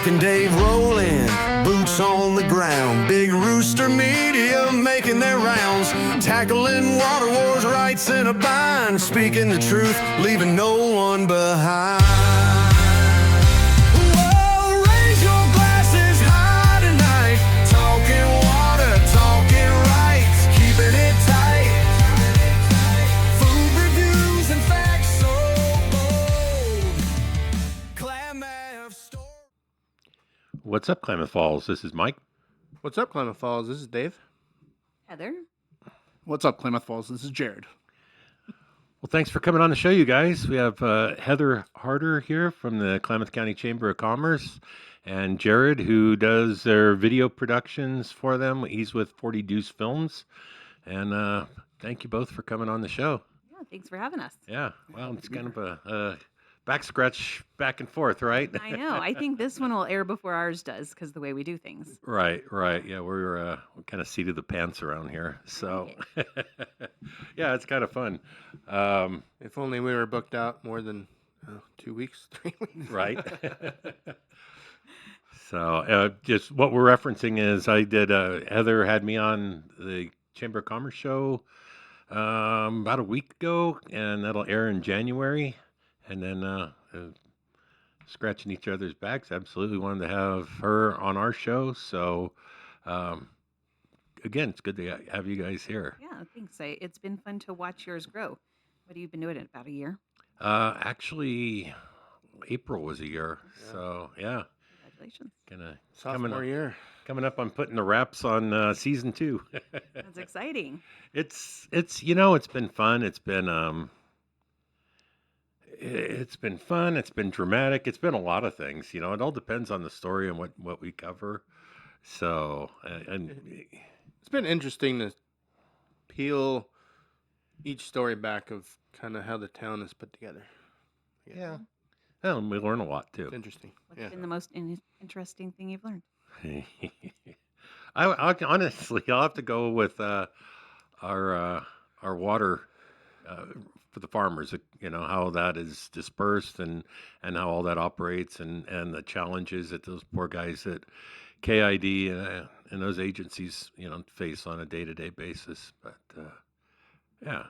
Mike and Dave rolling, boots on the ground. Big Rooster Media making their rounds. Tackling water wars, rights in a bind. Speaking the truth, leaving no one behind. Whoa, raise your glasses high tonight. Talking water, talking rights, keeping it tight. Food reviews and facts so bold. Klamath Store. What's up, Klamath Falls? This is Mike. What's up, Klamath Falls? This is Dave. Heather. What's up, Klamath Falls? This is Jerrod. Well, thanks for coming on the show, you guys. We have Heather Harder here from the Klamath County Chamber of Commerce, and Jerrod, who does their video productions for them. He's with 40 Deuce Films, and thank you both for coming on the show. Yeah, thanks for having us. Yeah, well, it's kind of a back scratch back and forth, right? I know. I think this one will air before ours does because the way we do things. Right. Yeah, we're kind of seat of the pants around here, so yeah, it's kind of fun. If only we were booked out more than 2 weeks, 3 weeks. Right. So just what we're referencing is I did, Heather had me on the Chamber of Commerce show about a week ago, and that'll air in January. And then scratching each other's backs, absolutely wanted to have her on our show. So again, it's good to have you guys here. Yeah, thanks. It's been fun to watch yours grow. What have you been doing it about a year? Actually, April was a year. Yeah. So yeah. Congratulations. Sophomore year. Coming up on putting the wraps on season 2. That's exciting. It's it's been fun. It's been fun. It's been dramatic. It's been a lot of things. It all depends on the story and what we cover. So and It's been interesting to peel each story back of kind of how the town is put together. yeah. Well, and we learn a lot too. It's interesting. What's been the most interesting thing you've learned? I honestly, I'll have to go with our water for the farmers. How that is dispersed and how all that operates and the challenges that those poor guys at KID and those agencies face on a day-to-day basis. But yeah,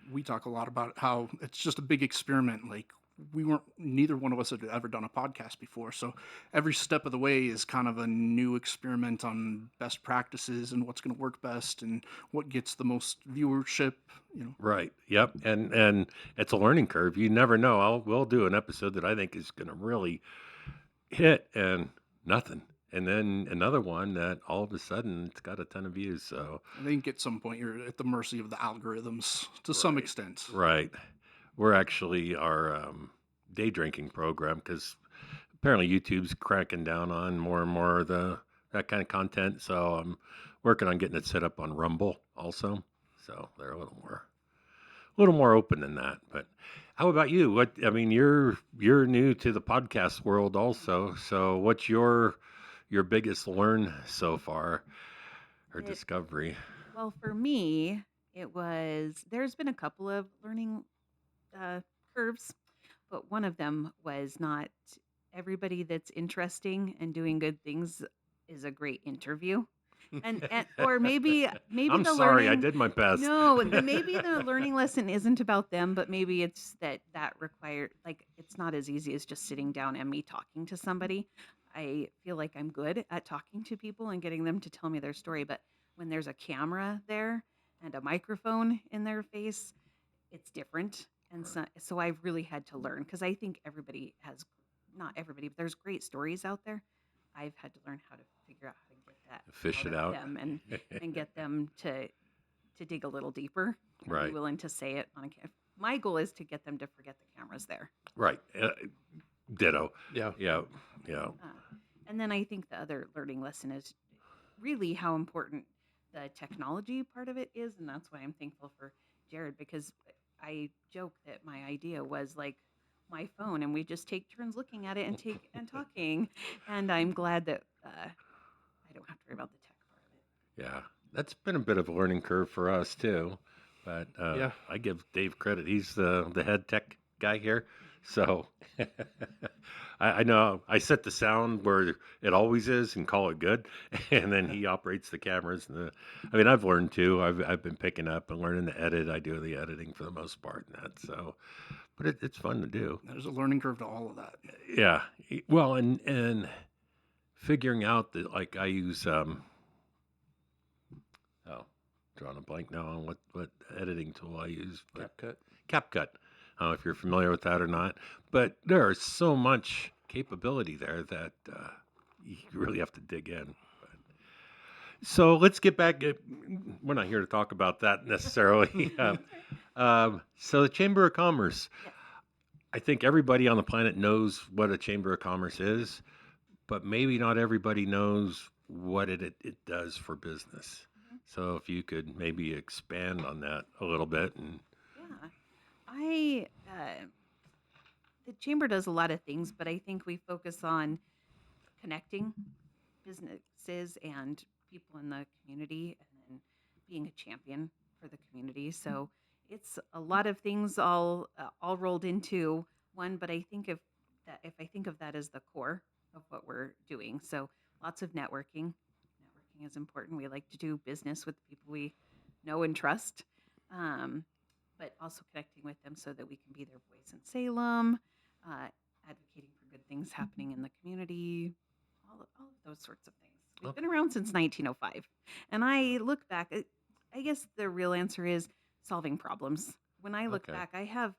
We talk a lot about how it's just a big experiment. Like, neither one of us had ever done a podcast before. So every step of the way is kind of a new experiment on best practices and what's going to work best and what gets the most viewership, right. Yep. And it's a learning curve. You never know. We'll do an episode that I think is going to really hit and nothing. And then another one that all of a sudden it's got a ton of views. So I think at some point you're at the mercy of the algorithms to some extent. right. We're actually our day drinking program because apparently YouTube's cracking down on more and more of that kind of content. So I'm working on getting it set up on Rumble also. So they're a little more open than that. But how about you? You're new to the podcast world also. So what's your biggest learn so far or discovery? Well, for me, there's been a couple of learning curves, but one of them was not everybody that's interesting and doing good things is a great interview. And or maybe I'm the sorry, learning, I did my best. No, maybe the learning lesson isn't about them, but maybe it's that required, like, it's not as easy as just sitting down and me talking to somebody. I feel like I'm good at talking to people and getting them to tell me their story, but when there's a camera there and a microphone in their face, it's different. And so I've really had to learn, because I think not everybody, but there's great stories out there. I've had to learn how to figure out how to get that, fish it out, them and get them to dig a little deeper. And Right. Be willing to say it on a camera. My goal is to get them to forget the camera's there. Right. Ditto. Yeah. Yeah. And then I think the other learning lesson is really how important the technology part of it is, and that's why I'm thankful for Jerrod, because I joke that my idea was like my phone, and we just take turns looking at it and talking. And I'm glad that I don't have to worry about the tech part of it. Yeah. That's been a bit of a learning curve for us too. But Yeah. I give Dave credit. He's the head tech guy here. So I know I set the sound where it always is and call it good, and then he operates the cameras. I mean, I've learned too. I've been picking up and learning to edit. I do the editing for the most part, and that. So, but it's fun to do. There's a learning curve to all of that. Yeah. Well, and figuring out that like I use oh, drawing a blank now on what editing tool I use, but CapCut. CapCut. I don't know if you're familiar with that or not, but there is so much capability there that you really have to dig in. So let's get back. We're not here to talk about that necessarily. So the Chamber of Commerce. Yes. I think everybody on the planet knows what a Chamber of Commerce is, but maybe not everybody knows what it does for business. So if you could maybe expand on that a little bit. And Yeah. I the chamber does a lot of things, but I think we focus on connecting businesses and people in the community and then being a champion for the community. So it's a lot of things all rolled into one, but I think if I think of that as the core of what we're doing. So lots of networking. Networking is important. We like to do business with people we know and trust. Um, but also connecting with them so that we can be their voice in Salem, advocating for good things happening in the community, all of those sorts of things. We've been around since 1905. And I look back, I guess the real answer is solving problems. When I look Okay. back, I have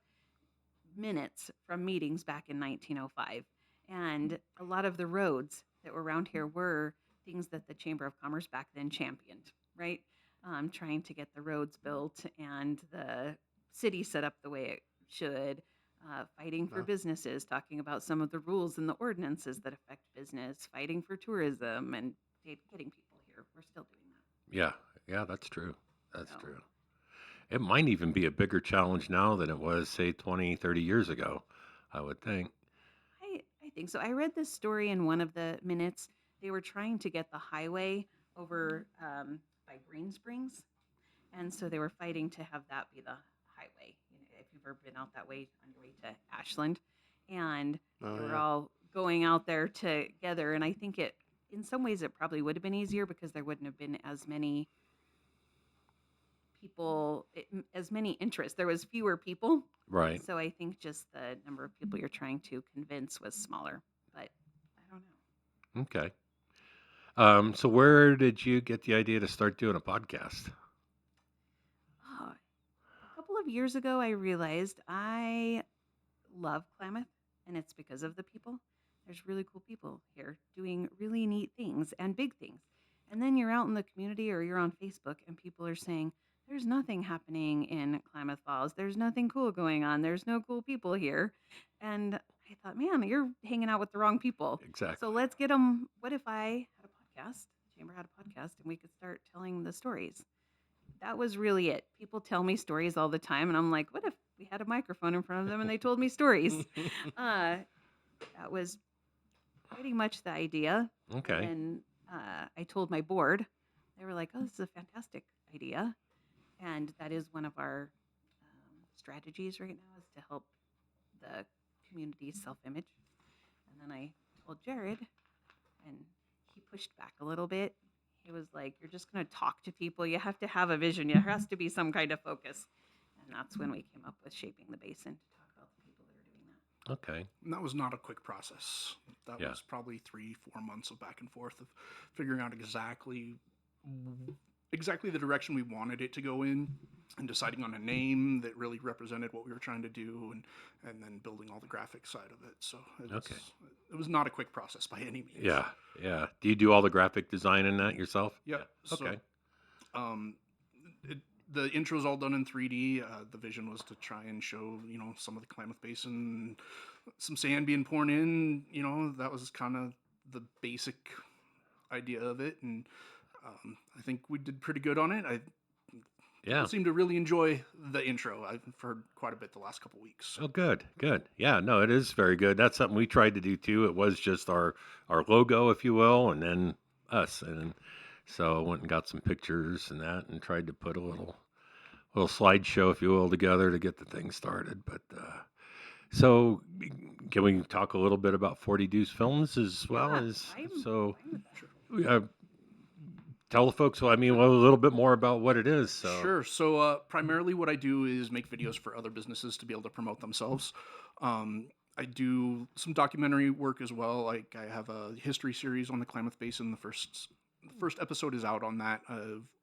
minutes from meetings back in 1905. And a lot of the roads that were around here were things that the Chamber of Commerce back then championed, right? Trying to get the roads built and the city set up the way it should, fighting for Wow. businesses, talking about some of the rules and the ordinances that affect business, fighting for tourism and getting people here. We're still doing that. yeah, that's true. That's So, true. It might even be a bigger challenge now than it was, say, 20, 30 years ago, I would think. I think so. I read this story in one of the minutes. They were trying to get the highway over by Green Springs, and so they were fighting to have that be the highway. You know, if you've ever been out that way on your way to Ashland, and Oh, they were yeah. all going out there together. And I think in some ways, it probably would have been easier because there wouldn't have been as many people, as many interests. There was fewer people. Right. So I think just the number of people you're trying to convince was smaller. But I don't know. Okay. So where did you get the idea to start doing a podcast? Oh, a couple of years ago, I realized I love Klamath, and it's because of the people. There's really cool people here doing really neat things and big things. And then you're out in the community or you're on Facebook, and people are saying, there's nothing happening in Klamath Falls. There's nothing cool going on. There's no cool people here. And I thought, man, you're hanging out with the wrong people. Exactly. So let's get them. What if I had a podcast? Chamber had a podcast, and we could start telling the stories. That was really it. People tell me stories all the time, and I'm like, what if we had a microphone in front of them and they told me stories? That was pretty much the idea. Okay. And I told my board. They were like, oh, this is a fantastic idea. And that is one of our strategies right now, is to help the community's self-image. And then I told Jerrod, and he pushed back a little bit. He was like, you're just going to talk to people. You have to have a vision. There has to be some kind of focus. And that's when we came up with Shaping the Basin, to talk about the people that are doing that. Okay. And that was not a quick process. That Yeah. was probably 3-4 months of back and forth of figuring out exactly the direction we wanted it to go in, and deciding on a name that really represented what we were trying to do, and then building all the graphic side of it. So Okay. It was not a quick process by any means. Yeah. Yeah. Do you do all the graphic design in that yourself? Yep. Yeah. Okay. So, the intro is all done in 3D. The vision was to try and show, some of the Klamath Basin, some sand being poured in. That was kind of the basic idea of it, and I think we did pretty good on it. Yeah. I seem to really enjoy the intro. I've heard quite a bit the last couple weeks. Oh, good, good. Yeah, no, it is very good. That's something we tried to do too. It was just our logo, if you will, and then us. And so I went and got some pictures and that, and tried to put a little slideshow, if you will, together to get the thing started. But So, can we talk a little bit about 40 Deuce Films as well? Yeah, As I'm so, fine with that. tell the folks, well, I mean, well, a little bit more about what it is. So, Sure. So primarily, what I do is make videos for other businesses to be able to promote themselves. I do some documentary work as well. Like I have a history series on the Klamath Basin. The first episode is out on that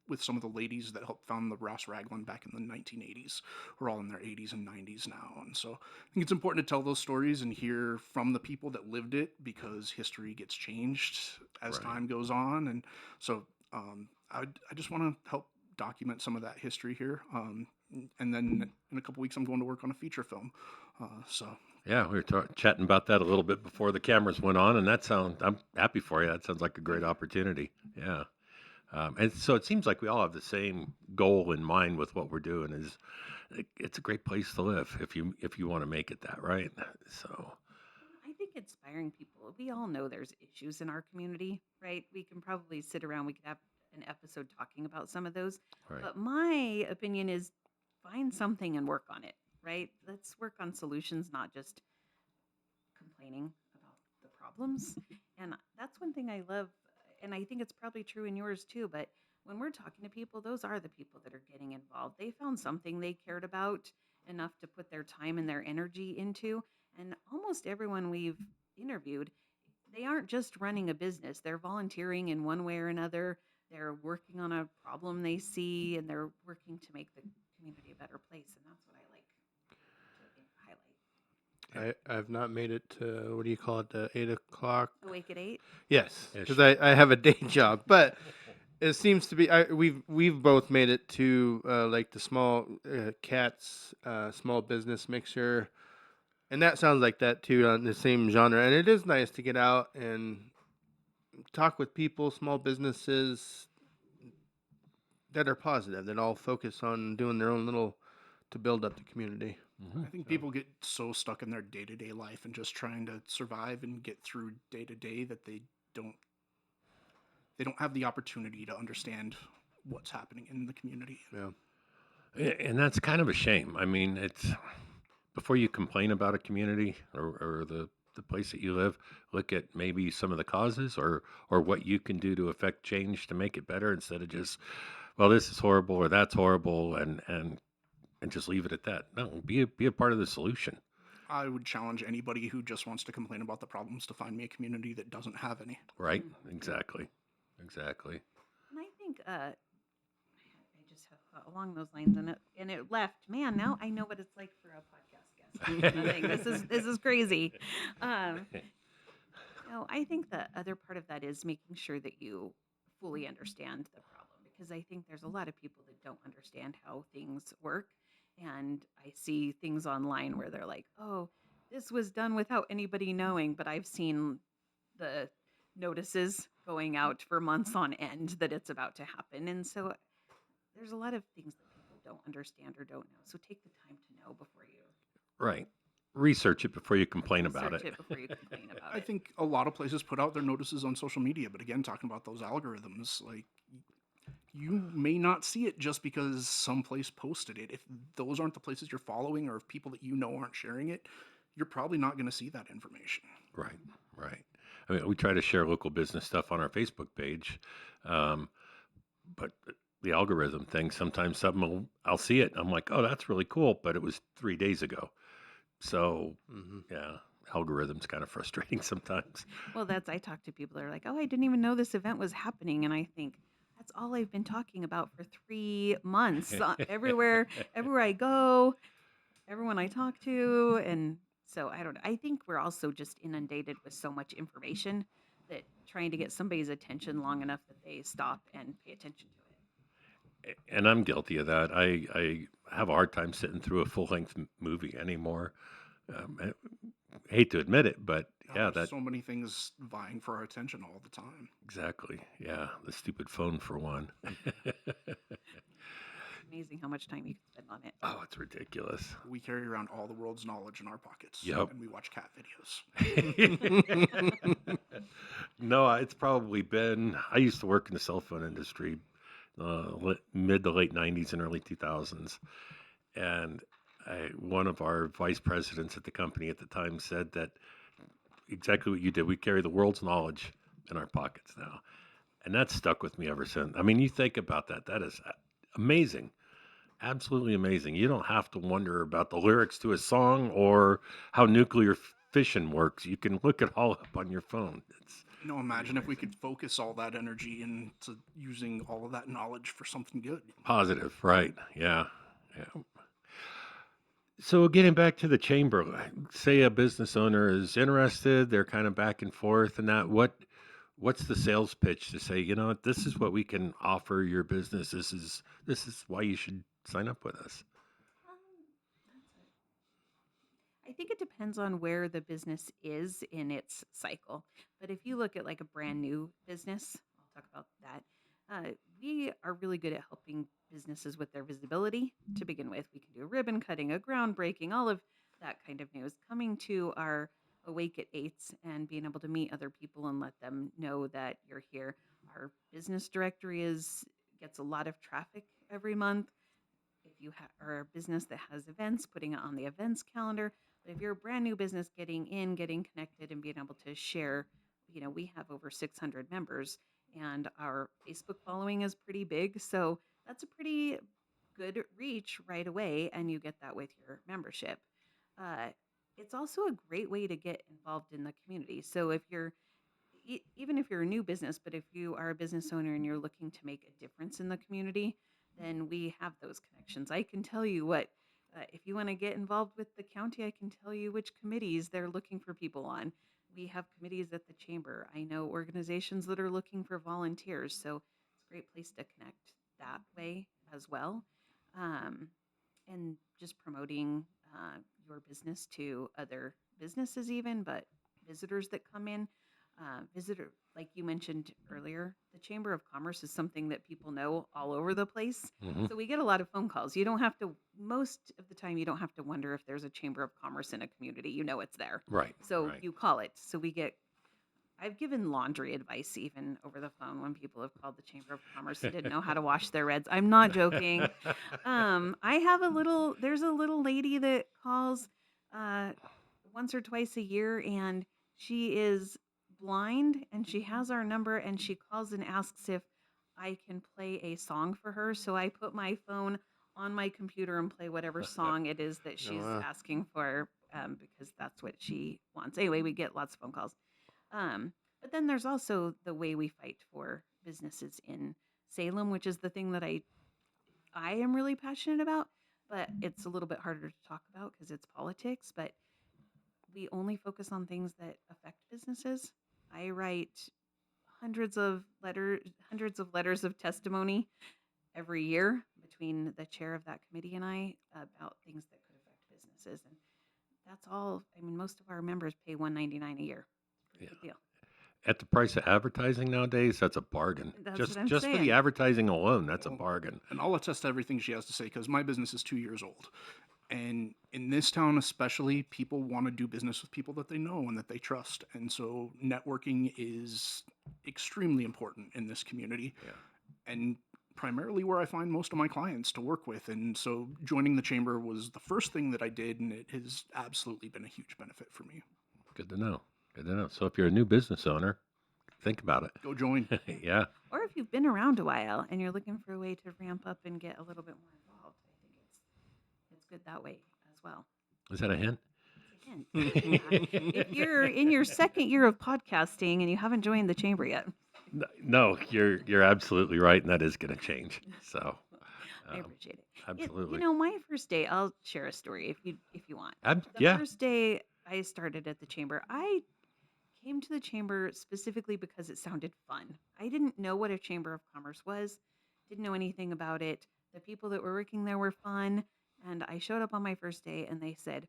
with some of the ladies that helped found the Ross Raglan back in the 1980s. We're all in their 80s and 90s now, and so I think it's important to tell those stories and hear from the people that lived it because history gets changed as Right. time goes on, and so I just want to help document some of that history here. And then in a couple weeks, I'm going to work on a feature film. So yeah, we were chatting about that a little bit before the cameras went on, and I'm happy for you. That sounds like a great opportunity. Yeah. And so it seems like we all have the same goal in mind with what we're doing. It's a great place to live if you want to make it that, right? So I think inspiring people. We all know there's issues in our community, right? We can probably sit around, we could have an episode talking about some of those. right, But my opinion is find something and work on it, right? Let's work on solutions, not just complaining about the problems. And that's one thing I love. And I think it's probably true in yours too. But when we're talking to people, those are the people that are getting involved. They found something they cared about enough to put their time and their energy into. And almost everyone we've interviewed, they aren't just running a business, they're volunteering in one way or another. They're working on a problem they see and they're working to make the community a better place. And that's what I like to highlight. I've not made it to, what do you call it, the 8 o'clock? Awake at 8. Yes, Ish. because I have a day job, but it seems to be we've both made it to like the small cats small business mixer, and that sounds like that too on the same genre. And it is nice to get out and talk with people, small businesses that are positive, that all focus on doing their own little to build up the community. Mhm. I think people get so stuck in their day-to-day life and just trying to survive and get through day-to-day that don't they don't have the opportunity to understand what's happening in the community. Yeah. And that's kind of a shame. I mean, it's before you complain about a community or the place that you live, look at maybe some of the causes or what you can do to affect change to make it better instead of just, well, this is horrible or that's horrible and just leave it at that. No, be a part of the solution. I would challenge anybody who just wants to complain about the problems to find me a community that doesn't have any. Right? Exactly. Exactly. And I think I just have thought along those lines, and it left. Man, now I know what it's like for a podcast guest. I think this is crazy. No, I think the other part of that is making sure that you fully understand the problem, because I think there's a lot of people that don't understand how things work, and I see things online where they're like, "Oh, this was done without anybody knowing," but I've seen the notices going out for months on end that it's about to happen. And so there's a lot of things that people don't understand or don't know. So take the time to know before you Right. Research it before you complain about research it. before you complain about I it. think a lot of places put out their notices on social media, but again, talking about those algorithms, like you may not see it just because some place posted it. If those aren't the places you're following or if people that you know aren't sharing it, you're probably not going to see that information. Right. Right. I mean, we try to share local business stuff on our Facebook page, but the algorithm thing, sometimes I'll see it. I'm like, oh, that's really cool, but it was 3 days ago. So yeah, algorithm's kind of frustrating sometimes. Well, I talk to people that are like, "Oh, I didn't even know this event was happening." And I think that's all I've been talking about for 3 months. Everywhere I go, everyone I talk to. And so I don't know. I think we're also just inundated with so much information that trying to get somebody's attention long enough that they stop and pay attention to it. And I'm guilty of that. I have a hard time sitting through a full length movie anymore. I hate to admit it, but yeah, There's that so many things vying for our attention all the time. exactly. Yeah, the stupid phone for one. Amazing how much time you can spend on it. Oh, it's ridiculous. We carry around all the world's knowledge in our pockets. Yep. And we watch cat videos. No, it's probably been. I used to work in the cell phone industry, mid to late '90s and early 2000s, and One of our vice presidents at the company at the time said that exactly what you did. We carry the world's knowledge in our pockets now. And that's stuck with me ever since. I mean, you think about that. That is amazing. Absolutely amazing. You don't have to wonder about the lyrics to a song or how nuclear fission works. You can look it all up on your phone. It's pretty Imagine if we amazing. could focus all that energy into using all of that knowledge for something good. Positive, right? Yeah. Yeah. So getting back to the chamber, say a business owner is interested, they're kind of back and forth and that what's the sales pitch to say, you know what, this is what we can offer your business. This is why you should sign up with us. I think it depends on where the business is in its cycle. But if you look at like a brand new business, I'll talk about that. We are really good at helping businesses with their visibility to begin with. We can do a ribbon cutting, a groundbreaking, all of that kind of news. Coming to our Awake at Eights and being able to meet other people and let them know that you're here. Our business directory gets a lot of traffic every month. If you are a business that has events, putting it on the events calendar. But if you're a brand new business, getting in, getting connected, and being able to share, we have over 600 members, and our Facebook following is pretty big. So that's a pretty good reach right away, and you get that with your membership. Uh, it's also a great way to get involved in the community. So if you're even if you're a new business, but if you are a business owner and you're looking to make a difference in the community, then we have those connections. I can tell you if you want to get involved with the county, I can tell you which committees they're looking for people on. We have committees at the chamber. I know organizations that are looking for volunteers. So it's a great place to connect that way as well. Um, and just promoting your business to other businesses, even, but visitors that come in. Like you mentioned earlier, the Chamber of Commerce is something that people know all over the place. Hmm. So we get a lot of phone calls. You don't have to, most of the time, you don't have to wonder if there's a Chamber of Commerce in a community. You know it's there. Right. So Right. you call it. I've given laundry advice even over the phone when people have called the Chamber of Commerce and didn't know how to wash their reds. I'm not joking. There's a little lady that calls uh, once or twice a year, and she is blind, and she has our number, and she calls and asks if I can play a song for her. So I put my phone on my computer and play whatever song it is that she's wow. asking for, because that's what she wants. Anyway, we get lots of phone calls. But then there's also the way we fight for businesses in Salem, which is the thing that I am really passionate about, but it's a little bit harder to talk about because it's politics. But we only focus on things that affect businesses. I write hundreds of letters of testimony every year between the chair of that committee and I about things that could affect businesses, and that's all. I mean, most of our members pay $199 a year. Pretty Yeah. good deal. At the price of advertising nowadays, that's a bargain. That's Just what I'm just for the saying. advertising alone, that's a Well, bargain. And I'll attest to everything she has to say because my business is 2 years old. And in this town, especially, people want to do business with people that they know and that they trust. And so networking is extremely important in this community. Yeah. And primarily where I find most of my clients to work with. And so joining the chamber was the first thing that I did, and it has absolutely been a huge benefit for me. Good to know. Good to know. So if you're a new business owner, think about Go join. it. Yeah. Or if you've been around a while and you're looking for a way to ramp up and get a little bit more involved, I think it's good that way as well. Is that a hint? It's a hint. If you're in your second year of podcasting and you haven't joined the chamber yet, No, you're absolutely right, and that is going to change. So, I um, appreciate it. absolutely. My first day, I'll share a story if you want. The Yeah. first day I started at the chamber, I came to the chamber specifically because it sounded fun. I didn't know what a chamber of commerce was, didn't know anything about it. The people that were working there were fun, and I showed up on my first day and they said,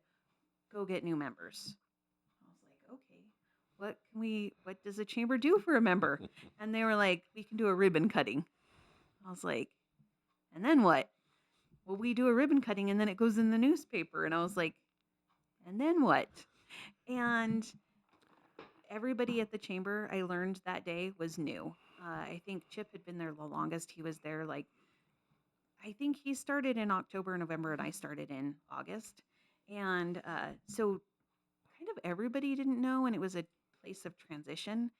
"Go get new members." I was like, "Okay. What does a chamber do for a member?" And they were like, "We can do a ribbon cutting." I was like, "And then what?" "Well, we do a ribbon cutting and then it goes in the newspaper." And I was like, "And then what?" And everybody at the chamber, I learned that day, was new. I think Chip had been there the longest. He was there like, I think he started in October, November, and I started in August. And so kind of everybody didn't know, and it was a place of transition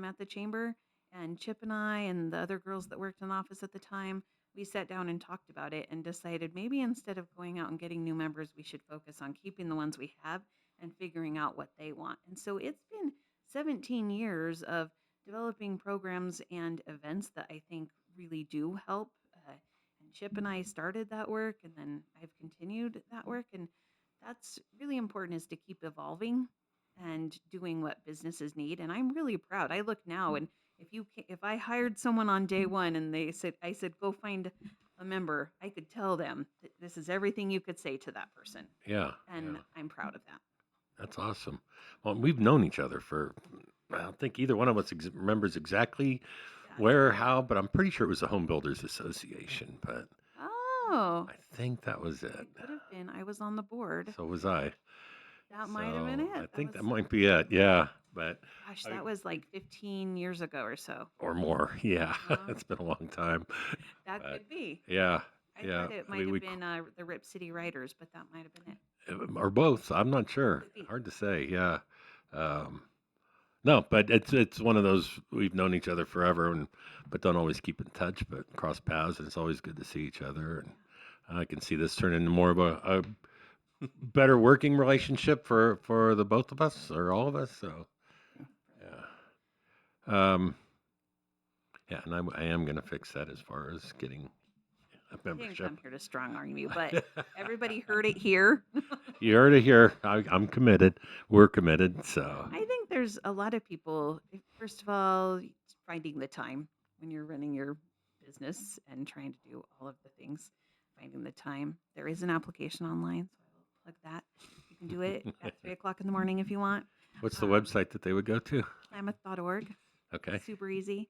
at the chamber. And Chip and I and the other girls that worked in the office at the time, we sat down and talked about it and decided maybe instead of going out and getting new members, we should focus on keeping the ones we have and figuring out what they want. And so it's been 17 years of developing programs and events that I think really do help. And Chip and I started that work, and then I've continued that work. And that's really important, is to keep evolving and doing what businesses need. And I'm really proud. I look now, and if I hired someone on day one and I said go find a member, I could tell them that this is everything you could say to that person, Yeah. and Yeah. I'm proud of that. That's awesome. Well, we've known each other for, I don't think either one of us remembers exactly Yeah, where or how, but I'm pretty sure it was the Home Builders Association. But oh, I think that was it. it could have been. I was on the board. So was I. That might have been it. I think was, that might be it. Yeah. But, gosh, I- that was like 15 years ago or so. or more. Yeah. Uh-huh. It's been a long time. That But, could be. yeah. I Yeah. thought it I might mean, have we been the Rip City Riders, but that might have been it. or both. I'm not sure. Could be. Hard to say. Yeah. Um, no, but it's one of those, we've known each other forever, but don't always keep in touch, but cross paths, and it's always good to see each other. And I can see this turn into more of a better working relationship for the both of us, or all of us. So yeah, and I am going to fix that as far as getting a I didn't membership. come here to strong arm you, but everybody heard it here. You heard it here. I'm committed. We're committed. So I think there's a lot of people. First of all, finding the time when you're running your business and trying to do all of the things, finding the time. There is an application online, so I will plug that. You can do it at 3:00 in the morning if you want. what's the website that they would go to? Klamath.org. Okay. Super easy.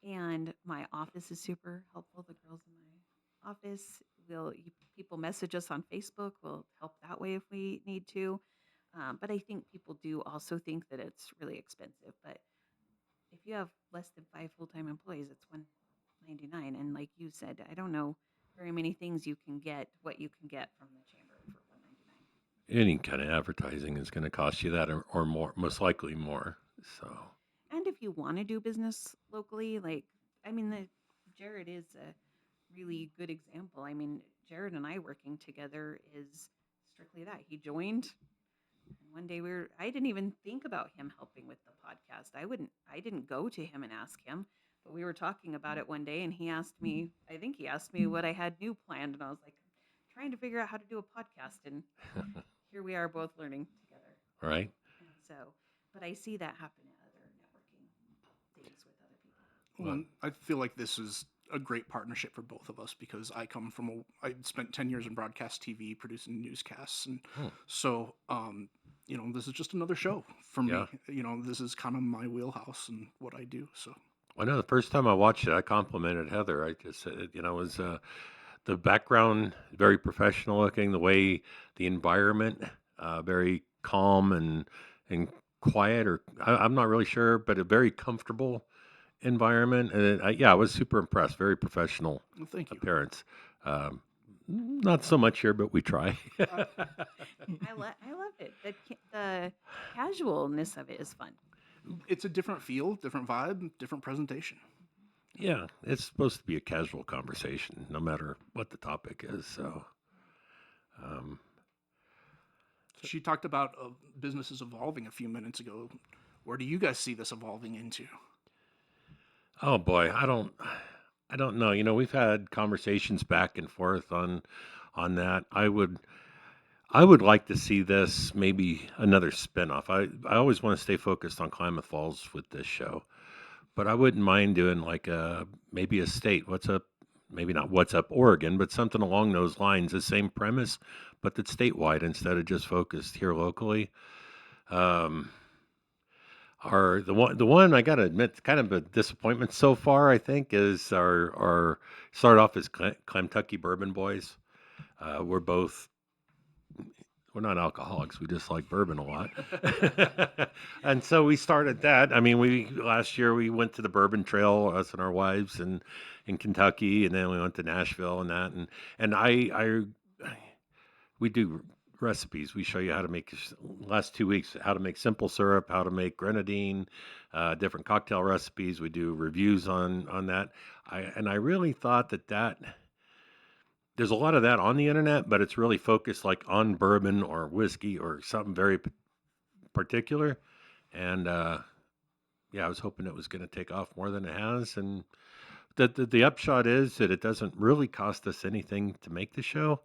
And my office is super helpful. The girls in my office people message us on Facebook. We'll help that way if we need to. But I think people do also think that it's really expensive. But if you have less than 5 full-time employees, it's $199. And like you said, I don't know very many things what you can get from the chamber for $199. Any kind of advertising is going to cost you that or more, most likely more. So And if you want to do business locally, Jerrod is a really good example. I mean, Jerrod and I working together is strictly that. He joined, and one day I didn't even think about him helping with the podcast. I didn't go to him and ask him, but we were talking about it one day, and I think he asked me what I had new planned, and I was like, trying to figure out how to do a podcast, and here we are both learning together. right. And so, but I see that happen at other networking things with other people. Well, I feel like this is a great partnership for both of us because I spent 10 years in broadcast TV producing newscasts. And so, this is just another show for me. Yeah. This is kind of my wheelhouse and what I do. So I know the first time I watched it, I complimented Heather. I just said, it was the background very professional looking, the way the environment very calm and quiet, or I'm not really sure, but a very comfortable environment. And I was super impressed. Very professional well, thank you. appearance. Not so much here, but we try. I love it. The casualness of it is fun. It's a different feel, different vibe, different presentation. Yeah, it's supposed to be a casual conversation, no matter what the topic is. So, She talked about businesses evolving a few minutes ago. Where do you guys see this evolving into? oh boy, I don't know. We've had conversations back and forth on that. I would like to see this maybe another spinoff. I always want to stay focused on Klamath Falls with this show, but I wouldn't mind doing like maybe a state. What's up? Maybe not What's Up Oregon, but something along those lines. The same premise, but that's statewide instead of just focused here locally. The one I gotta admit, kind of a disappointment so far. I think is our start off as Kentucky Bourbon Boys. We're both we're not alcoholics. We just like bourbon a lot. And so we started that. I mean, last year we went to the Bourbon Trail, us and our wives, and in Kentucky, and then we went to Nashville and that. And we do recipes. We show you how to make last 2 weeks how to make simple syrup, how to make grenadine, different cocktail recipes. We do reviews on that. I really thought that there's a lot of that on the internet, but it's really focused like on bourbon or whiskey or something very particular. And yeah, I was hoping it was going to take off more than it has. And the upshot is that it doesn't really cost us anything to make the show.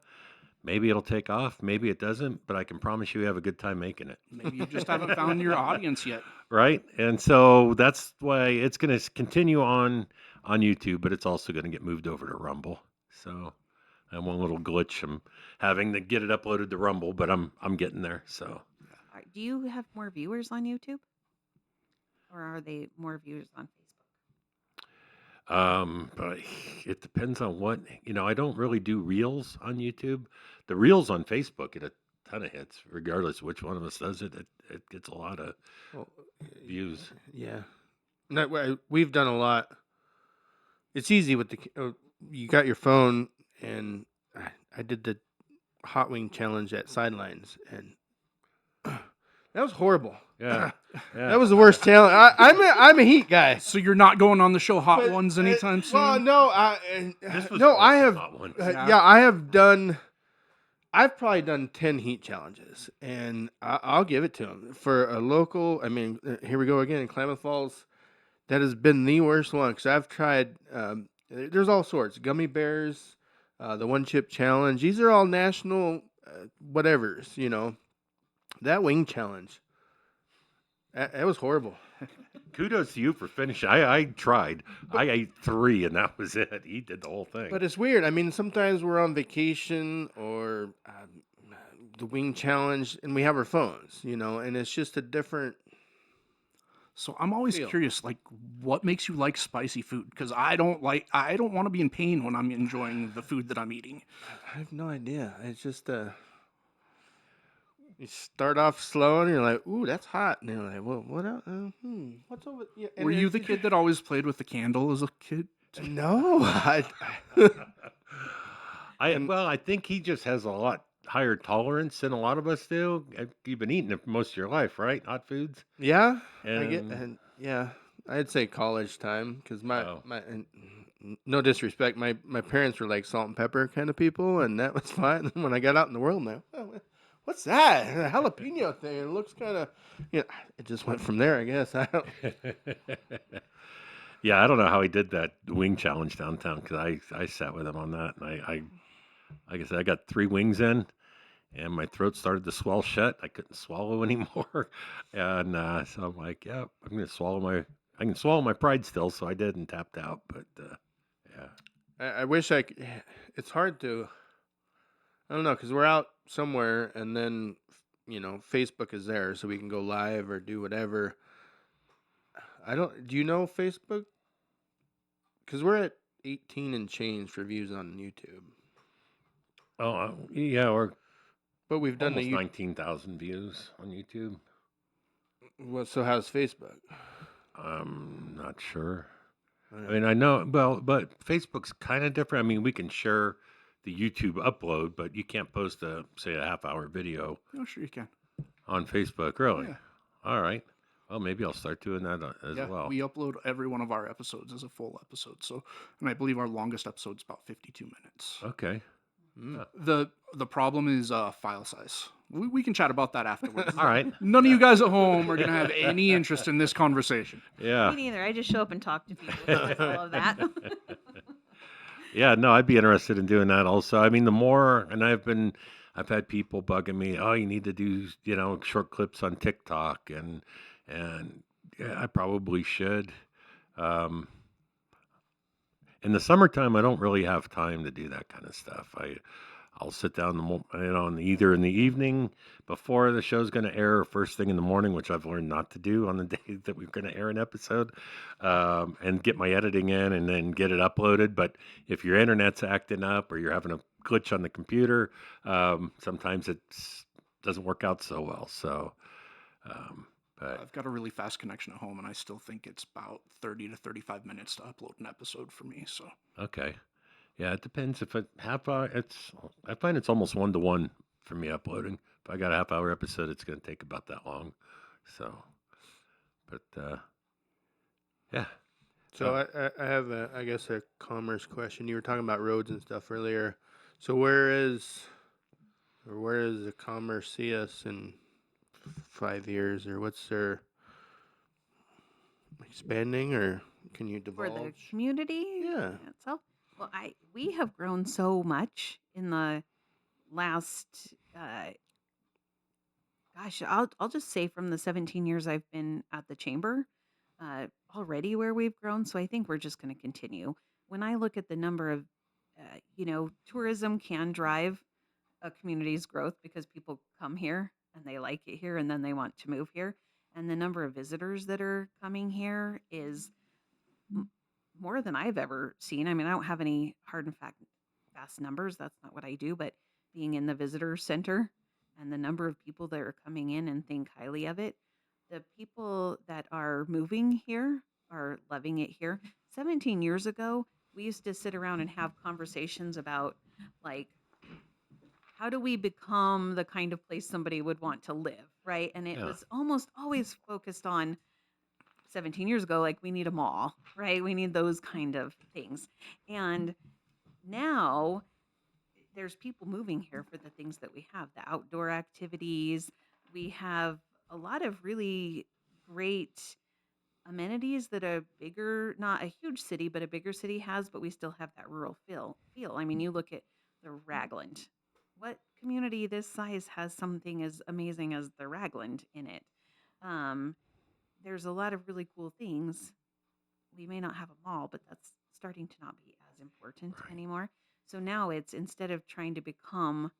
Maybe it'll take off, maybe it doesn't, but I can promise you we have a good time making it. Maybe you just haven't found your audience yet. Right? And so that's why it's going to continue on YouTube, but it's also going to get moved over to Rumble. So I have one little glitch. I'm having to get it uploaded to Rumble, but I'm getting there. So All right, do you have more viewers on YouTube, or are they more viewers on Facebook? but it depends on what, I don't really do reels on YouTube. The reels on Facebook get a ton of hits, regardless of which one of us does it. It gets a lot of Well, views. yeah. We've done a lot. It's easy with you got your phone, and I did the hot wing challenge at Sidelines, and that was horrible. Yeah. Yeah. That was the worst challenge. I'm a heat guy. So you're not going on the show Hot But Ones anytime soon? Well, no, This was no, worse I than have. Hot Ones. Yeah, I have done. I've probably done 10 heat challenges, and I'll give it to them for a local. I mean, here we go again in Klamath Falls. That has been the worst one because I've tried. There's all sorts gummy bears, the one chip challenge. These are all national whatevers. That wing challenge. That was horrible. Kudos to you for finishing. I tried. I ate 3, and that was it. He did the whole thing. But it's weird. I mean, sometimes we're on vacation or the wing challenge, and we have our phones, and it's just a different. So I'm always Feel. curious, like, what makes you like spicy food? Because I don't want to be in pain when I'm enjoying the food that I'm eating. I have no idea. It's just you start off slow, and you're like, "Ooh, that's hot," and you're like, "Well, what else? What's over?" Yeah, and Were you it's- the kid that always played with the candle as a kid? No, I think he just has a lot higher tolerance than a lot of us do. You've been eating it for most of your life, right? Hot foods. yeah, I get, And- and yeah, I'd say college time because Oh. and no disrespect, my parents were like salt and pepper kind of people, and that was fine. When I got out in the world now, what's that? A jalapeno thing? It looks kind of, it just went from there, I guess. I don't. Yeah, I don't know how he did that wing challenge downtown because I sat with him on that, and I like I said, I got 3 wings in, and my throat started to swell shut. I couldn't swallow anymore, and so I'm like, yeah, I can swallow my pride still. So I did and tapped out, but yeah. I wish I could. It's hard to. I don't know because we're out somewhere, and then Facebook is there, so we can go live or do whatever. I don't. Do you know Facebook? Because we're at 18 and change for views on YouTube, Oh yeah, we're but we've done almost the 19,000 views on YouTube. Well, so how's Facebook? I'm not sure. I mean, I know, well, but Facebook's kind of different. I mean, we can share the YouTube upload, but you can't post a half-hour video Oh, sure you can. on Facebook. Really? Yeah. All right. Well, maybe I'll start doing that as Yeah, well. we upload every one of our episodes as a full episode. So, and I believe our longest episode's about 52 minutes. Okay. The problem is file size. We can chat about that afterwards. All right. None of you guys at home are going to have any interest in this conversation. Yeah. Me neither. I just show up and talk to people. So that's all of that. Yeah. No, I'd be interested in doing that also. I mean, the more, and I've had people bugging me. Oh, you need to do short clips on TikTok, and yeah, I probably should. In the summertime, I don't really have time to do that kind of stuff. I'll sit down, either in the evening before the show's going to air, or first thing in the morning, which I've learned not to do on the day that we're going to air an episode, and get my editing in and then get it uploaded. But if your internet's acting up or you're having a glitch on the computer, sometimes it's doesn't work out so well. So, but I've got a really fast connection at home, and I still think it's about 30 to 35 minutes to upload an episode for me. So okay, yeah, it depends. If it half hour, I find it's almost 1 to 1 for me uploading. If I got a half-hour episode, it's going to take about that long. So, but yeah. So I have I guess a commerce question. You were talking about roads and stuff earlier. So where does the commerce see us in 5 years, or what's their expanding, or can you For the divulge? community Yeah. itself. Well, we have grown so much in the last gosh, I'll just say from the 17 years I've been at the chamber, already where we've grown. So I think we're just going to continue. When I look at the number of, tourism can drive a community's growth because people come here and they like it here and then they want to move here. And the number of visitors that are coming here is more than I've ever seen. I mean, I don't have any hard and fast numbers. That's not what I do, but being in the visitor center and the number of people that are coming in and think highly of it, the people that are moving here are loving it here. 17 years ago, we used to sit around and have conversations about, like, how do we become the kind of place somebody would want to live, right? And it Yeah. was almost always focused on 17 years ago, like, we need a mall, right? We need those kind of things. And now there's people moving here for the things that we have, the outdoor activities. We have a lot of really great amenities that a bigger, not a huge city, but a bigger city has, but we still have that rural feel. I mean, you look at the Ragland. What community this size has something as amazing as the Ragland in it? Um, there's a lot of really cool things. We may not have a mall, but that's starting to not be as important Right. anymore. So now it's, instead of trying to become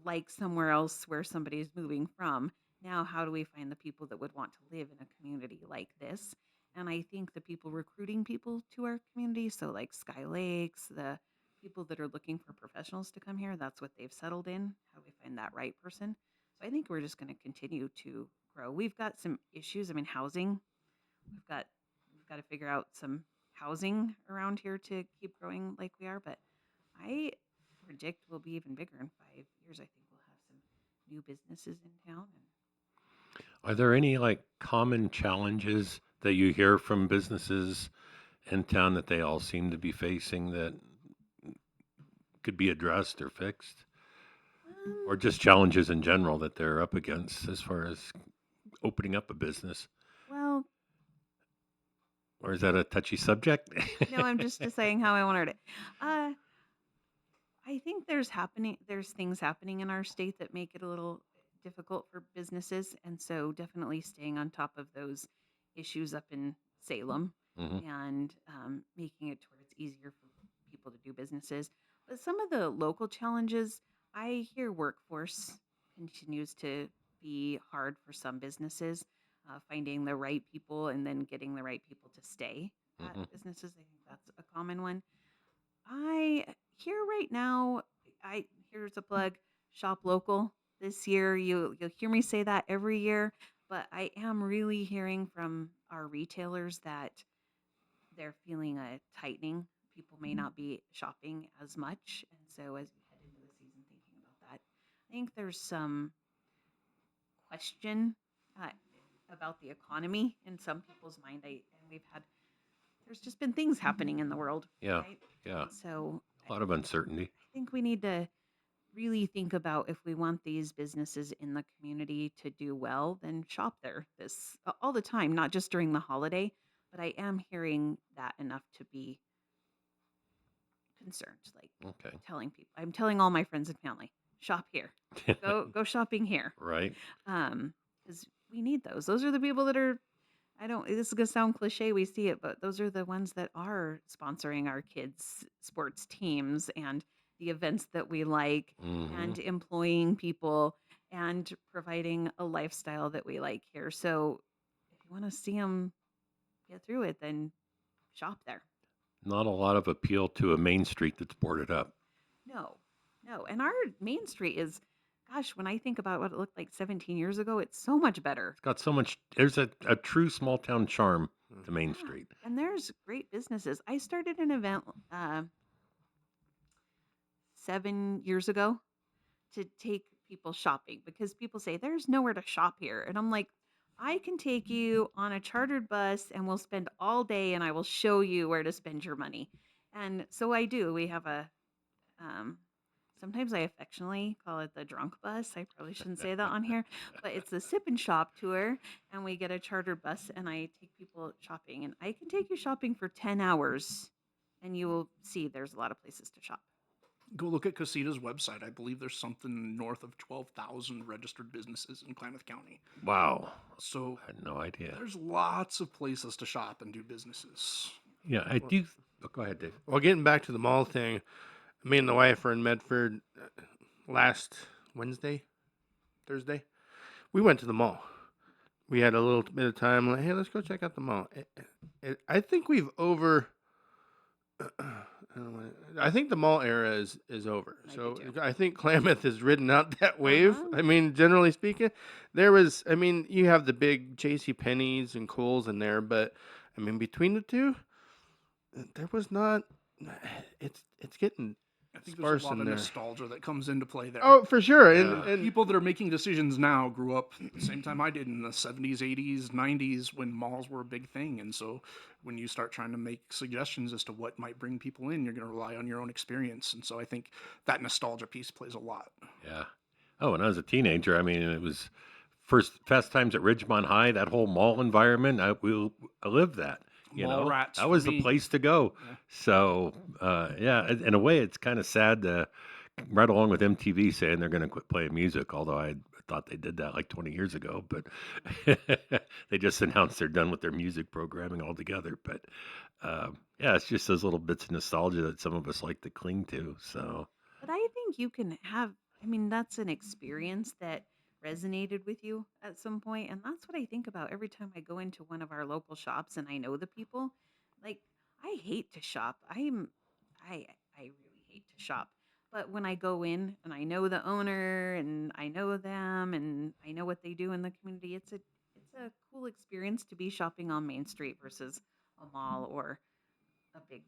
like somewhere else where somebody's moving from, now how do we find the people that would want to live in a community like this? And I think the people recruiting people to our community, so like Sky Lakes, the people that are looking for professionals to come here, that's what they've settled in. How do we find that right person? So I think we're just going to continue to grow. We've got some issues. I mean, housing. We've got to figure out some housing around here to keep growing like we are. But I predict we'll be even bigger in 5 years. I think we'll have some new businesses in town. Are there any like common challenges that you hear from businesses in town that they all seem to be facing that could be addressed or fixed? Or just challenges in general that they're up against as far as opening up a business? Well, Or is that a touchy subject? no, I'm just saying how I wanted it. Uh, I think there's things happening in our state that make it a little difficult for businesses, and so definitely staying on top of those issues up in Salem Hmm. and making it to where it's easier for people to do businesses. But some of the local challenges, I hear workforce continues to be hard for some businesses, finding the right people and then getting the right people to stay at Hmm. businesses. I think that's a common one. I here right now. I Here's a plug: shop local. This year, you'll hear me say that every year, but I am really hearing from our retailers that they're feeling a tightening. People may not be shopping as much, and so as we head into the season, thinking about that, I think there's some question uh, about the economy in some people's mind. And we've had there's just been things happening in the world, Yeah, right? yeah. And so A lot of uncertainty. I think we need to really think about, if we want these businesses in the community to do well, then shop there this all the time, not just during the holiday. But I am hearing that enough to be concerned. Like, Okay. I'm telling all my friends and family, shop here, go shopping here, Right. because we need those. Those are the people that are. I don't. This is gonna sound cliche. We see it, but those are the ones that are sponsoring our kids' sports teams and the events that we like, Hmm. and employing people and providing a lifestyle that we like here. So, if you want to see them get through it, then shop there. Not a lot of appeal to a main street that's boarded up. No, no. And our main street is, gosh, when I think about what it looked like 17 years ago, it's so much better. It's got so much. There's a true small town charm to Main Yeah, Street. and there's great businesses. I started an event 7 years ago to take people shopping because people say there's nowhere to shop here. And I'm like, I can take you on a chartered bus and we'll spend all day and I will show you where to spend your money. And so I do. We have um, sometimes I affectionately call it the drunk bus. I probably shouldn't say that on here, but it's the sip and shop tour. And we get a chartered bus and I take people shopping. And I can take you shopping for 10 hours and you will see there's a lot of places to shop. Go look at Casita's website. I believe there's something north of 12,000 registered businesses in Klamath County. Wow, So I had no idea. there's lots of places to shop and do businesses. Yeah, I do. Oh, go ahead, Dave. Well, getting back to the mall thing, me and the wife were in Medford last Thursday. We went to the mall. We had a little bit of time. Like, hey, let's go check out the mall. I think we've over. I think the mall era is over. I do So too. I think Klamath has ridden out that wave. Uh-huh. I mean, generally speaking, there was. I mean, you have the big J.C. Penney's and Kohl's in there, but I mean, between the two, there was not. It's getting I think there's sparse a lot in of there. nostalgia that comes into play there. Oh, for sure. Yeah. And People that are making decisions now grew up the same time I did in the 70s, 80s, 90s when malls were a big thing. And so when you start trying to make suggestions as to what might bring people in, you're going to rely on your own experience. And so I think that nostalgia piece plays a lot. Yeah. Oh, when I was a teenager, I mean, it was first Fast Times at Ridgemont High. That whole mall environment, I lived that. You Mall know, rats that for was me. the place to go. Yeah. So, yeah, in a way, it's kind of sad to right along with MTV saying they're going to quit playing music. Although I thought they did that like 20 years ago, but they just announced they're done with their music programming altogether. But yeah, it's just those little bits of nostalgia that some of us like to cling to. So, But I think you can have, I mean, that's an experience that resonated with you at some point. And that's what I think about every time I go into one of our local shops and I know the people. Like, I hate to shop. I really hate to shop. But when I go in and I know the owner and I know them and I know what they do in the community, it's a cool experience to be shopping on Main Street versus a mall or a big,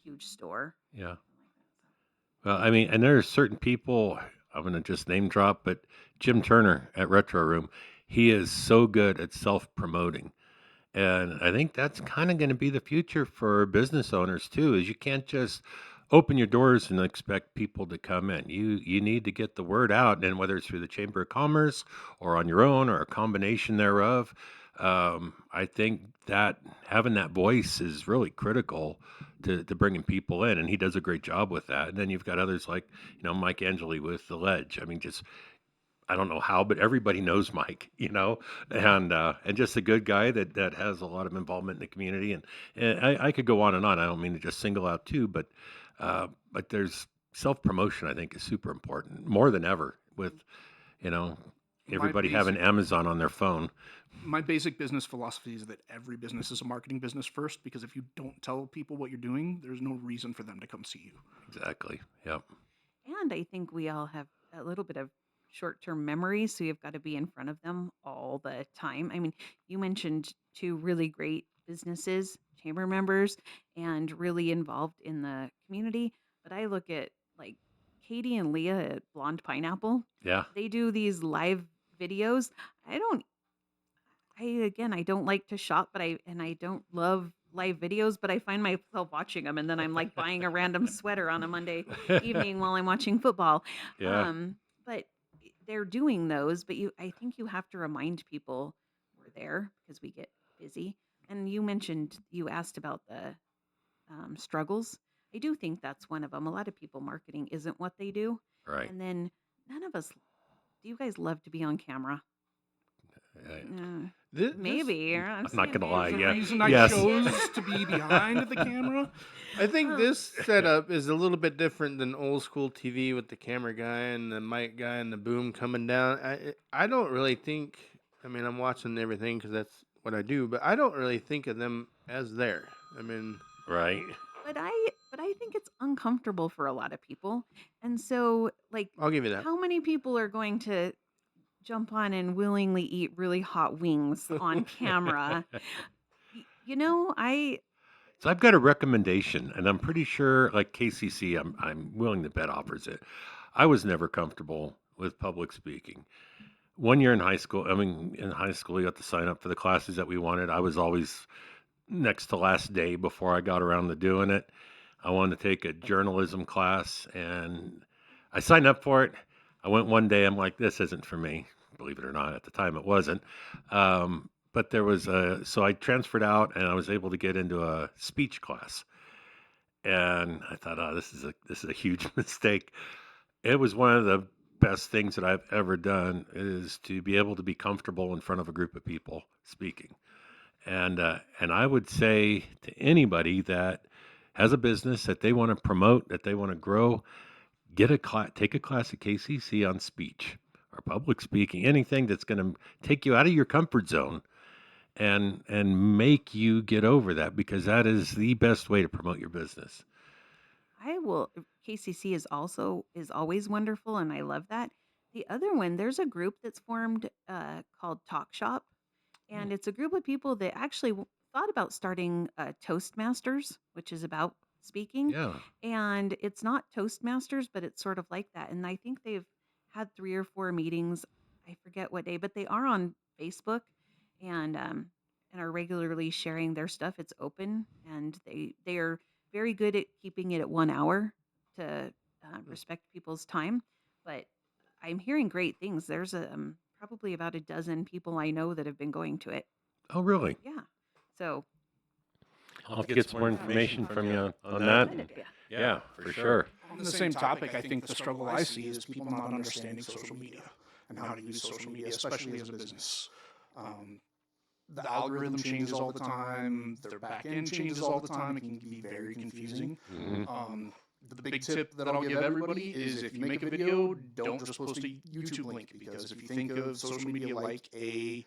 huge store. yeah. Something like that. Well, I mean, and there are certain people, I'm going to just name drop, but Jim Turner at Retro Room, he is so good at self promoting. And I think that's kind of going to be the future for business owners too, is you can't just open your doors and expect people to come in. You need to get the word out, and whether it's through the Chamber of Commerce or on your own or a combination thereof. I think that having that voice is really critical to bringing people in, and he does a great job with that. And then you've got others like Mike Angeli with The Ledge. I mean, just I don't know how, but everybody knows Mike, and just a good guy that has a lot of involvement in the community. And I could go on and on. I don't mean to just single out two, but there's self promotion. I think is super important more than ever with you know everybody having Amazon on their phone. My basic business philosophy is that every business is a marketing business first, because if you don't tell people what you're doing, there's no reason for them to come see you. Exactly. Yep. And I think we all have a little bit of short term memory, so you've got to be in front of them all the time. I mean, you mentioned two really great businesses, chamber members, and really involved in the community. But I look at like Katie and Leah at Blonde Pineapple. Yeah. They do these live videos. I don't like to shop, but I don't love live videos, but I find myself watching them and then I'm like buying a random sweater on a Monday evening while I'm watching football. Yeah. But they're doing those, but I think you have to remind people we're there because we get busy. And you asked about the struggles. I do think that's one of them. A lot of people marketing isn't what they do. Right. And then none of us, do you guys love to be on camera? Maybe. I'm not gonna lie. The Yeah. reason I Yes. chose to be behind the camera. I think this setup is a little bit different than old school TV with the camera guy and the mic guy and the boom coming down. I don't really think. I mean, I'm watching everything because that's what I do, but I don't really think of them as there. I mean, Right. but I think it's uncomfortable for a lot of people. And so, like, I'll give you that. how many people are going to jump on and willingly eat really hot wings on camera? I So I've got a recommendation, and I'm pretty sure, like KCC, I'm willing to bet offers it. I was never comfortable with public speaking. One year in high school, in high school, you got to sign up for the classes that we wanted. I was always next to last day before I got around to doing it. I wanted to take a journalism class, and I signed up for it. I went one day. I'm like, this isn't for me. Believe it or not, at the time it wasn't. But there was so I transferred out, and I was able to get into a speech class. And I thought, oh, this is a huge mistake. It was one of the best things that I've ever done is to be able to be comfortable in front of a group of people speaking. And I would say to anybody that has a business that they want to promote, that they want to grow, take a class at KCC on speech or public speaking, anything that's going to take you out of your comfort zone and make you get over that, because that is the best way to promote your business. I will. KCC is always wonderful, and I love that. The other one, there's a group that's formed called Talk Shop, and it's a group of people that actually thought about starting Toastmasters, which is about speaking. Yeah. And it's not Toastmasters, but it's sort of like that. And I think they've had 3 or 4 meetings. I forget what day, but they are on Facebook and are regularly sharing their stuff. It's open, and they are very good at keeping it at 1 hour to respect people's time. But I'm hearing great things. There's probably about a dozen people I know that have been going to it. Oh, really? Yeah. So I'll have to get some more information from you on I'll that. send it to you. Yeah, for sure. On the same topic, I think the struggle I see is people not understanding social media and how to use social media, especially as a business. The algorithm changes all the time. Their back end changes all the time. It can be very confusing. The big tip that I'll give everybody is if you make a video, don't just post a YouTube link, because if you think of social media like a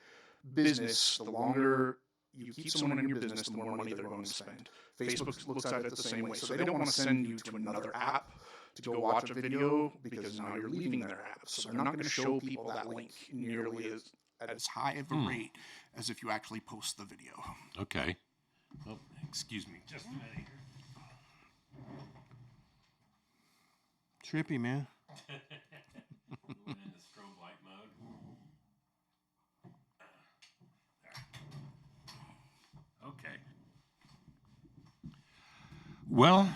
business, the longer you keep someone in your business, the more money they're going to spend. Facebook looks at it the same way. So they don't want to send you to another app to go watch a video, because now you're leaving their app. So they're not going to show people that link nearly at as high of a rate as if you actually post the video. Okay. Oh, excuse me, just a minute here. Trippy, man. Went into strobe light mode. There. Okay. Well,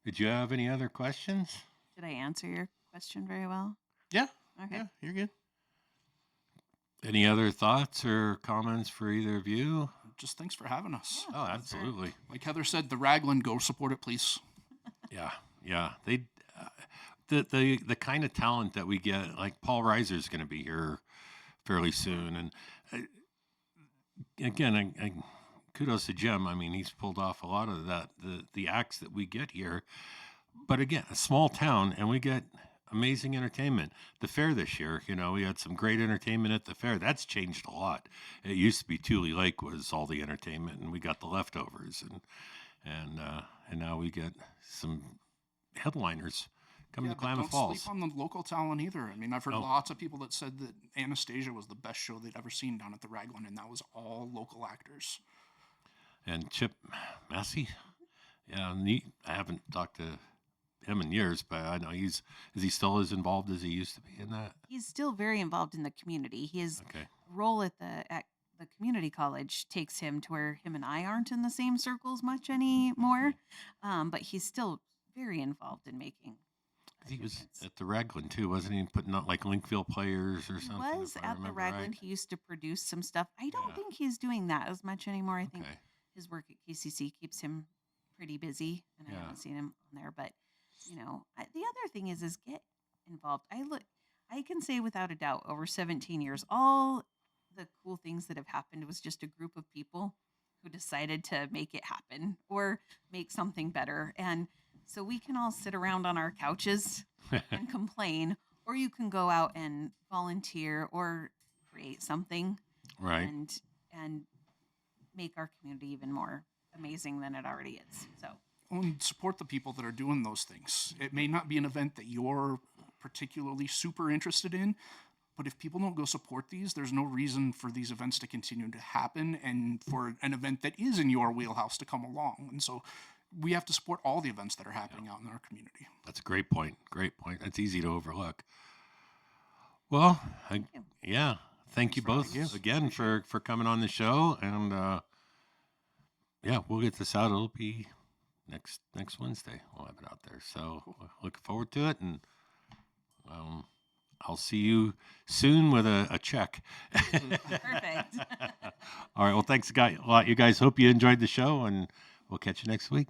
did you have any other questions? Did I answer your question very well? Yeah. Okay. Yeah, you're good. Any other thoughts or comments for either of you? Just thanks for having us. Oh, absolutely. Like Heather said, the Raglan, go support it, please. Yeah, yeah. The kind of talent that we get, like Paul Reiser's going to be here fairly soon, and again, I kudos to Jim. I mean, he's pulled off a lot of that, the acts that we get here. But again, a small town, and we get amazing entertainment. The fair this year, we had some great entertainment at the fair. That's changed a lot. It used to be Tule Lake was all the entertainment, and we got the leftovers, and now we get some headliners coming to Klamath Don't Falls. sleep on the local talent either. I mean, I've heard lots of people that said that Anastasia was the best show they'd ever seen down at the Raglan, and that was all local actors. And Chip Massey, yeah, neat. I haven't talked to him in years, but I know is he still as involved as he used to be in that? He's still very involved in the community. His Okay. role at the community college takes him to where him and I aren't in the same circles much anymore. But he's still very involved in making. He was at the Raglan too, wasn't he? Putting out like Linkville players or He something. was if I at the remember Raglan. right. He used to produce some stuff. I don't Yeah. think he's doing that as much anymore. I think Okay. his work at KCC keeps him pretty busy, and I Yeah. haven't seen him on there. But the other thing is get involved. I can say without a doubt, over 17 years, all the cool things that have happened was just a group of people who decided to make it happen or make something better. And so we can all sit around on our couches and complain, or you can go out and volunteer or create something Right. and make our community even more amazing than it already is. So And support the people that are doing those things. It may not be an event that you're particularly super interested in, but if people don't go support these, there's no reason for these events to continue to happen and for an event that is in your wheelhouse to come along. And so we have to support all the events that are happening out in our community. That's a great point. Great point. That's easy to overlook. Well, yeah. Thank you both again for coming on the show. And yeah, we'll get this out. It'll be next Wednesday. We'll have it out there. So looking forward to it. And I'll see you soon with a check. perfect. All right. Well, thanks a lot, you guys. Hope you enjoyed the show, and we'll catch you next week.